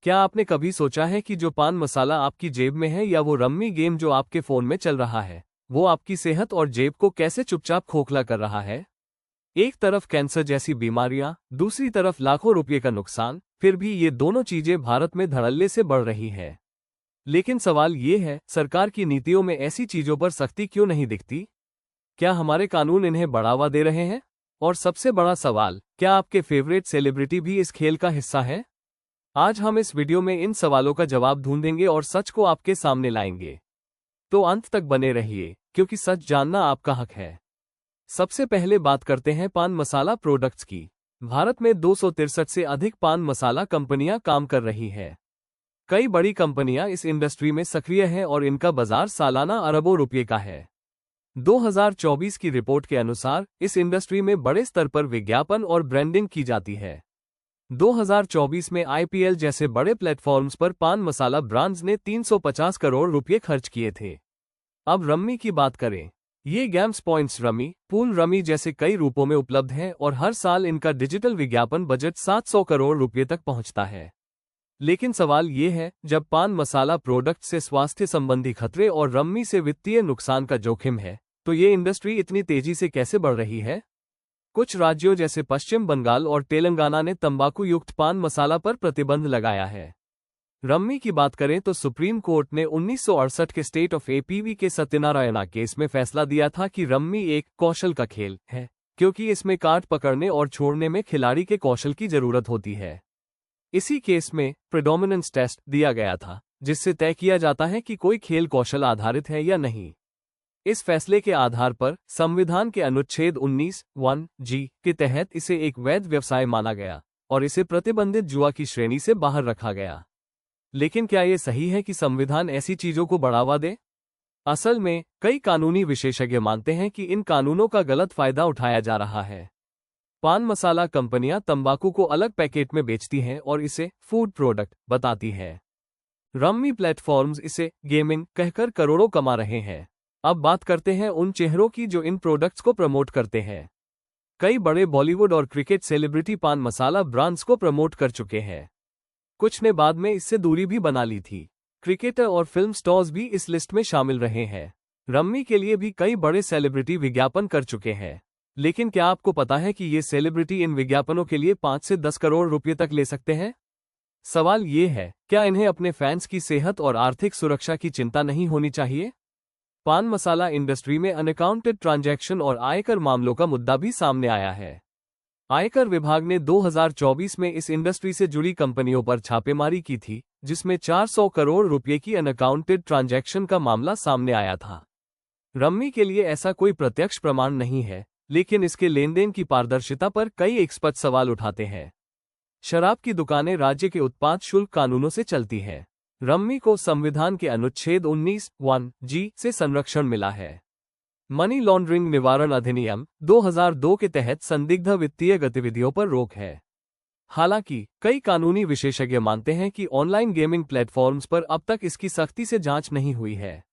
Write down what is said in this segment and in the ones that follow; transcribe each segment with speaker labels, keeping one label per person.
Speaker 1: क्या आपने कभी सोचा है कि जो पान मसाला आपकी जेब में है या वो रम्मी गेम जो आपके फोन में चल रहा है, वो आपकी सेहत और जेब को कैसे चुपचाप खोखला कर रहा है? एक तरफ कैंसर जैसी बीमारियां, दूसरी तरफ लाखों रुपये का नुकसान, फिर भी ये दोनों चीजें भारत में धड़ल्ले से बढ़ रही है। लेकिन सवाल ये है, सरकार की नीतियों में ऐसी चीजों पर सख्ती क्यों नहीं दिखती? क्या हमारे कानून इन्हें बढ़ावा दे रहे हैं? और सबसे बड़ा सवाल, क्या आपके फेवरेट सेलिब्रिटी भी इस खेल का हिस्सा है? आज हम इस वीडियो में इन सवालों का जवाब ढूंढेंगे और सच को आपके सामने लाएंगे। तो अंत तक बने रहिए, क्योंकि सच जानना आपका हक है। सबसे पहले बात करते हैं पान मसाला प्रोडक्ट्स की। भारत में 263 से अधिक पान मसाला कंपनियां काम कर रही है। कई बड़ी कंपनियां इस इंडस्ट्री में सक्रिय हैं और इनका बाजार सालाना अरबों रुपये का है। 2024 की रिपोर्ट के अनुसार इस इंडस्ट्री में बड़े स्तर पर विज्ञापन और ब्रांडिंग की जाती है। 2024 में आईपीएल जैसे बड़े प्लेटफॉर्म्स पर पान मसाला ब्रांड्स ने 350 करोड़ रुपये खर्च किए थे। अब रम्मी की बात करें। ये games points rummy, pool rummy जैसे कई रूपों में उपलब्ध हैं और हर साल इनका डिजिटल विज्ञापन बजट 700 करोड़ रुपये तक पहुंचता है। लेकिन सवाल ये है, जब पान मसाला प्रोडक्ट से स्वास्थ्य संबंधी खतरे और रम्मी से वित्तीय नुकसान का जोखिम है, तो ये इंडस्ट्री इतनी तेजी से कैसे बढ़ रही है? कुछ राज्यों जैसे पश्चिम बंगाल और तेलंगाना ने तंबाकू युक्त पान मसाला पर प्रतिबंध लगाया है। रम्मी की बात करें तो सुप्रीम कोर्ट ने 1968 के स्टेट ऑफ एपीवी के सत्यनारायणा केस में फैसला दिया था कि रम्मी एक कौशल का खेल है, क्योंकि इसमें कार्ड पकड़ने और छोड़ने में खिलाड़ी के कौशल की जरूरत होती है। इसी केस में प्रेडोमिनेंस टेस्ट दिया गया था, जिससे तय किया जाता है कि कोई खेल कौशल आधारित है या नहीं। इस फैसले के आधार पर संविधान के अनुच्छेद 19(1)(g) के तहत इसे एक वैध व्यवसाय माना गया और इसे प्रतिबंधित जुआ की श्रेणी से बाहर रखा गया। लेकिन क्या ये सही है कि संविधान ऐसी चीजों को बढ़ावा दे? असल में कई कानूनी विशेषज्ञ मानते हैं कि इन कानूनों का गलत फायदा उठाया जा रहा है। पान मसाला कंपनियां तंबाकू को अलग पैकेट में बेचती हैं और इसे फूड प्रोडक्ट बताती है। रम्मी प्लेटफॉर्म्स इसे गेमिंग कहकर करोड़ों कमा रहे हैं। अब बात करते हैं उन चेहरों की जो इन प्रोडक्ट्स को प्रमोट करते हैं। कई बड़े बॉलीवुड और क्रिकेट सेलिब्रिटी पान मसाला ब्रांड्स को प्रमोट कर चुके हैं। कुछ ने बाद में इससे दूरी भी बना ली थी। क्रिकेटर और फिल्म स्टार्स भी इस लिस्ट में शामिल रहे हैं। रम्मी के लिए भी कई बड़े सेलिब्रिटी विज्ञापन कर चुके हैं। लेकिन क्या आपको पता है कि ये सेलिब्रिटी इन विज्ञापनों के लिए 5 से 10 करोड़ रुपये तक ले सकते हैं? सवाल ये है, क्या इन्हें अपने फैंस की सेहत और आर्थिक सुरक्षा की चिंता नहीं होनी चाहिए? पान मसाला इंडस्ट्री में अनअकाउंटेड ट्रांजैक्शन और आयकर मामलों का मुद्दा भी सामने आया है। आयकर विभाग ने 2024 में इस इंडस्ट्री से जुड़ी कंपनियों पर छापेमारी की थी, जिसमें 400 करोड़ रुपये की अनअकाउंटेड ट्रांजैक्शन का मामला सामने आया था। रम्मी के लिए ऐसा कोई प्रत्यक्ष प्रमाण नहीं है, लेकिन इसके लेनदेन की पारदर्शिता पर कई एक्सपर्ट सवाल उठाते हैं। शराब की दुकानें राज्य के उत्पाद शुल्क कानूनों से चलती हैं। रम्मी को संविधान के अनुच्छेद 19(1)(g) से संरक्षण मिला है। मनी लॉन्ड्रिंग निवारण अधिनियम 2002 के तहत संदिग्ध वित्तीय गतिविधियों पर रोक है। हालांकि कई कानूनी विशेषज्ञ मानते हैं कि ऑनलाइन गेमिंग प्लेटफॉर्म्स पर अब तक इसकी सख्ती से जांच नहीं हुई है।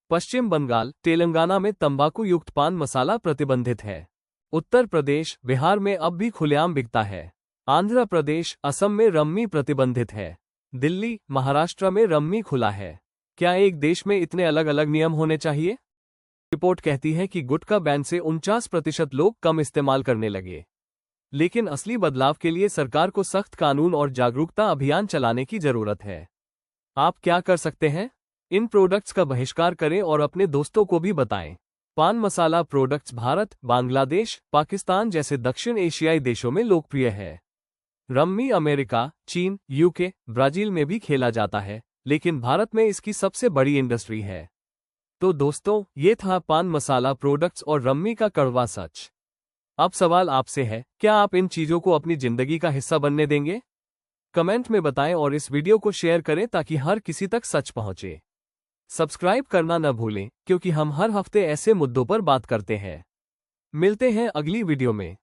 Speaker 1: पश्चिम बंगाल, तेलंगाना में तंबाकू युक्त पान मसाला प्रतिबंधित है। उत्तर प्रदेश, बिहार में अब भी खुलेआम बिकता है। आंध्र प्रदेश, असम में रम्मी प्रतिबंधित है। दिल्ली, महाराष्ट्र में रम्मी खुला है। क्या एक देश में इतने अलग अलग नियम होने चाहिए? रिपोर्ट कहती है कि गुटखा बैन से 49% लोग कम इस्तेमाल करने लगे। लेकिन असली बदलाव के लिए सरकार को सख्त कानून और जागरूकता अभियान चलाने की जरूरत है। आप क्या कर सकते हैं? इन प्रोडक्ट्स का बहिष्कार करें और अपने दोस्तों को भी बताएं। पान मसाला प्रोडक्ट्स भारत, बांग्लादेश, पाकिस्तान जैसे दक्षिण एशियाई देशों में लोकप्रिय है। रम्मी अमेरिका, चीन, यूके, ब्राजील में भी खेला जाता है, लेकिन भारत में इसकी सबसे बड़ी इंडस्ट्री है। तो दोस्तों, ये था पान मसाला प्रोडक्ट्स और रम्मी का कड़वा सच। अब सवाल आपसे है, क्या आप इन चीजों को अपनी जिंदगी का हिस्सा बनने देंगे? कमेंट में बताएं और इस वीडियो को शेयर करें ताकि हर किसी तक सच पहुंचे। सब्सक्राइब करना न भूलें, क्योंकि हम हर हफ्ते ऐसे मुद्दों पर बात करते हैं। मिलते हैं अगली वीडियो में।